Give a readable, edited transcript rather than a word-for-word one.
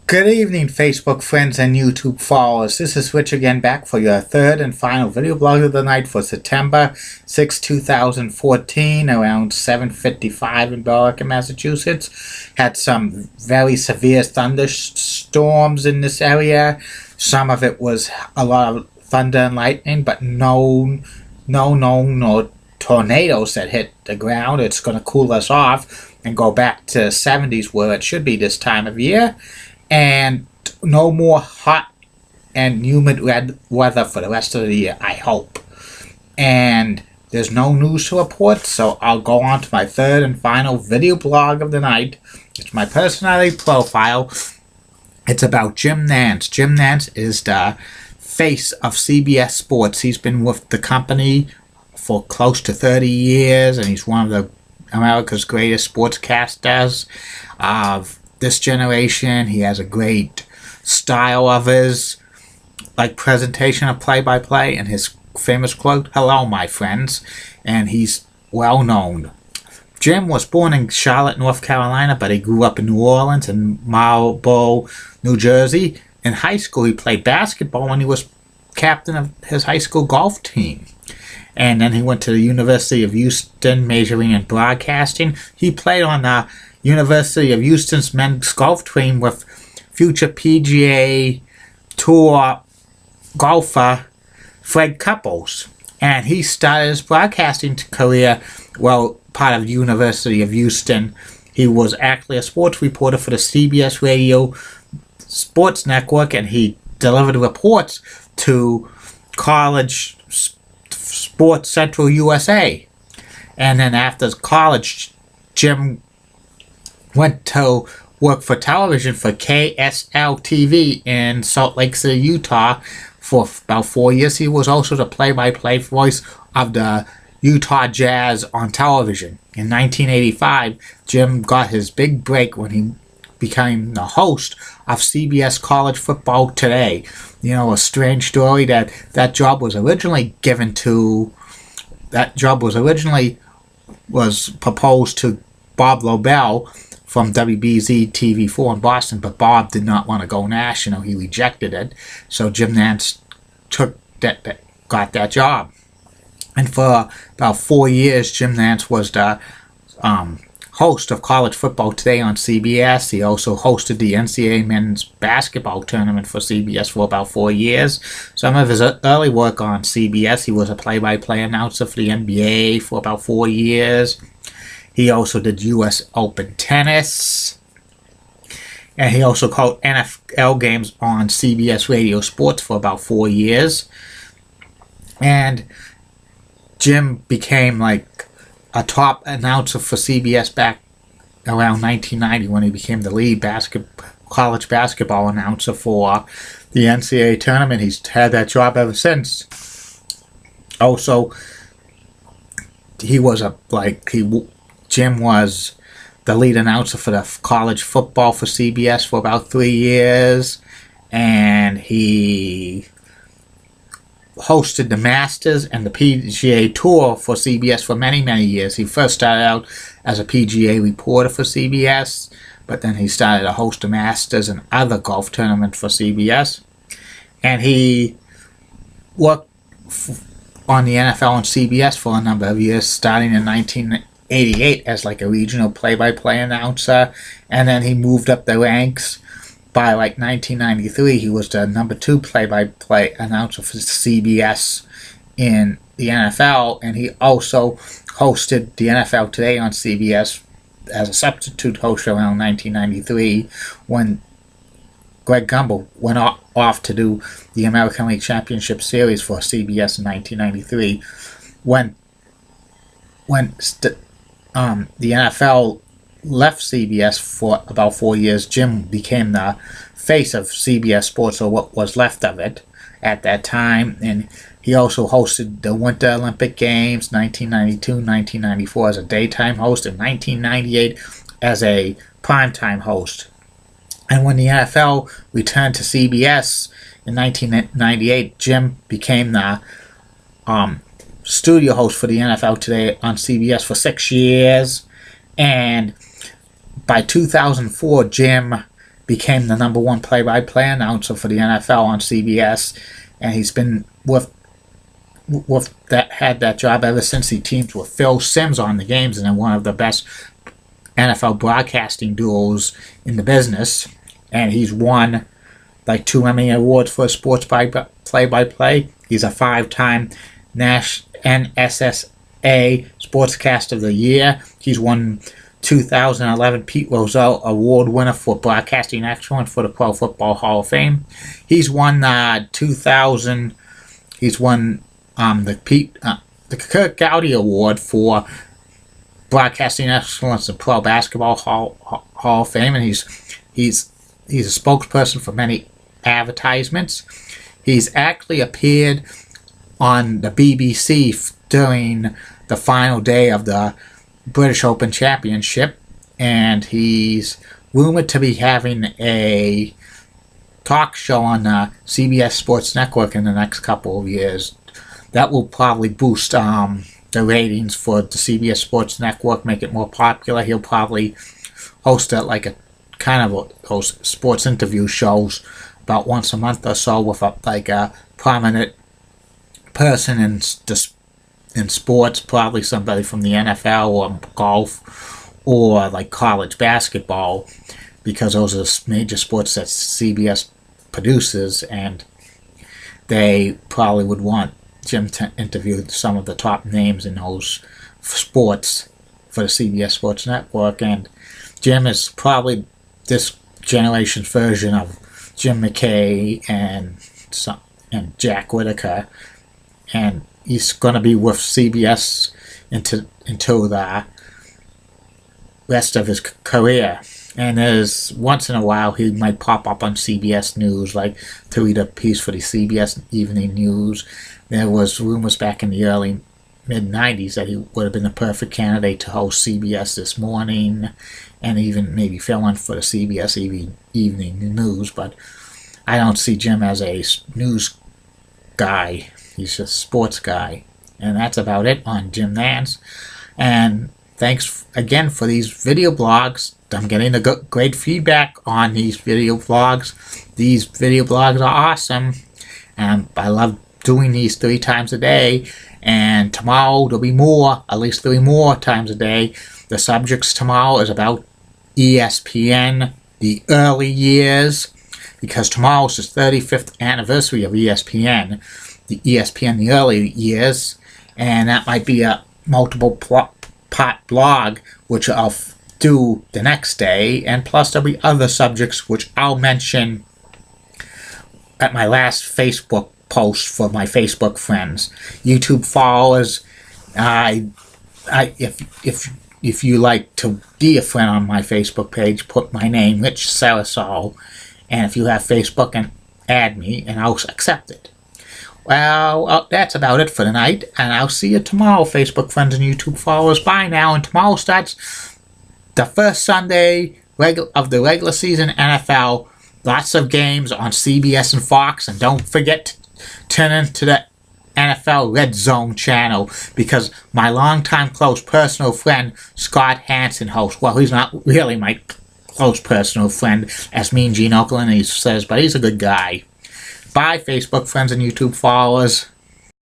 Good evening, Facebook friends and YouTube followers. This is Rich again, back for your third and final video blog of the night for September 6, 2014, around 7:55 in Billerica, Massachusetts. Had some very severe thunderstorms in this area. Some of it was a lot of thunder and lightning, but no tornadoes that hit the ground. It's going to cool us off and go back to 70s where it should be this time of year. And no more hot and humid weather for the rest of the year, I hope. And there's no news to report, so I'll go on to my third and final video blog of the night. It's my personality profile. It's about Jim Nantz. Jim Nantz is the face of CBS Sports. He's been with the company for close to 30 years, and he's one of America's greatest sportscasters of this generation. He has a great style of his presentation of play-by-play, and his famous quote, "Hello, my friends," and he's well known. Jim was born in Charlotte, North Carolina, but he grew up in New Orleans and Marlboro, New Jersey. In high school, he played basketball when he was captain of his high school golf team. And then he went to the University of Houston, majoring in broadcasting. He played on the University of Houston's men's golf team with future PGA Tour golfer Fred Couples. And he started his broadcasting career, part of the University of Houston. He was actually a sports reporter for the CBS Radio Sports Network, and he delivered reports to College Sports Central USA. And then after college, Jim went to work for television for KSL TV in Salt Lake City, Utah for about 4 years. He was also the play-by-play voice of the Utah Jazz on television. In 1985, Jim got his big break when he became the host of CBS College Football Today. You know, a strange story that job was originally proposed to Bob Lobel from WBZ TV4 in Boston, but Bob did not want to go national. He rejected it. So Jim Nantz got that job. And for about 4 years, Jim Nantz was the host of College Football Today on CBS. He also hosted the NCAA men's basketball tournament for CBS for about 4 years. Some of his early work on CBS, he was a play-by-play announcer for the NBA for about 4 years. He also did U.S. Open tennis. And he also called NFL games on CBS Radio Sports for about 4 years. And Jim became a top announcer for CBS back around 1990 when he became the lead college basketball announcer for the NCAA tournament. He's had that job ever since. Also, Jim was the lead announcer for the college football for CBS for about 3 years, and he hosted the Masters and the PGA Tour for CBS for many, many years. He first started out as a PGA reporter for CBS, but then he started to host the Masters and other golf tournaments for CBS. And he worked on the NFL on CBS for a number of years, starting in 1988 as a regional play-by-play announcer, and then he moved up the ranks. By 1993, he was the number 2 play-by-play announcer for CBS in the NFL, and he also hosted the NFL Today on CBS as a substitute host around 1993 when Greg Gumbel went off to do the American League Championship Series for CBS in 1993. When the NFL left CBS for about 4 years, Jim became the face of CBS Sports, or what was left of it at that time. And he also hosted the Winter Olympic Games, 1992, 1994 as a daytime host, and 1998 as a primetime host. And when the NFL returned to CBS in 1998, Jim became the studio host for the NFL Today on CBS for 6 years. And by 2004, Jim became the #1 play-by-play announcer for the NFL on CBS, and he's been had that job ever since he teamed with Phil Simms on the games, and they're one of the best NFL broadcasting duos in the business. And he's won like 2 Emmy Awards for sports play-by-play. He's a 5-time NSSA Sportscaster of the Year. He's won 2011 Pete Rozelle Award winner for broadcasting excellence for the Pro Football Hall of Fame. He's won the Kirk Gowdy Award for broadcasting excellence in Pro Basketball Hall of Fame, and he's a spokesperson for many advertisements. He's actually appeared on the BBC during the final day of the British Open Championship, and he's rumored to be having a talk show on the CBS Sports Network in the next couple of years. That will probably boost the ratings for the CBS Sports Network, make it more popular. He'll probably host a sports interview shows about once a month or so with a prominent person in sports, probably somebody from the NFL or golf or like college basketball, because those are the major sports that CBS produces, and they probably would want Jim to interview some of the top names in those sports for the CBS Sports Network. And Jim is probably this generation's version of Jim McKay and Jack Whitaker, and he's going to be with CBS until the rest of his career. And there's once in a while he might pop up on CBS News, like to read a piece for the CBS Evening News. There was rumors back in the early mid-90s that he would have been the perfect candidate to host CBS This Morning, and even maybe fill in for the CBS Evening News. But I don't see Jim as a news guy. He's a sports guy. And that's about it on Jim Nantz. And thanks again for these video blogs. I'm getting great feedback on these video vlogs. These video blogs are awesome, and I love doing these 3 times a day. And tomorrow there'll be more, at least 3 more times a day. The subjects tomorrow is about ESPN, the early years, because tomorrow is the 35th anniversary of ESPN, the early years, and that might be a multiple part blog, which I'll do the next day, and plus there'll be other subjects which I'll mention at my last Facebook post for my Facebook friends. YouTube followers, if you like to be a friend on my Facebook page, put my name, Rich Sarasol, and if you have Facebook, and add me, and I'll accept it. Well, that's about it for tonight, and I'll see you tomorrow, Facebook friends and YouTube followers. Bye now, and tomorrow starts the first Sunday of the regular season NFL. Lots of games on CBS and Fox, and don't forget to tune into the NFL Red Zone channel, because my longtime close personal friend Scott Hansen hosts. Well, he's not really my close personal friend, as Mean Gene Oakland he says, but he's a good guy. Bye, Facebook friends and YouTube followers.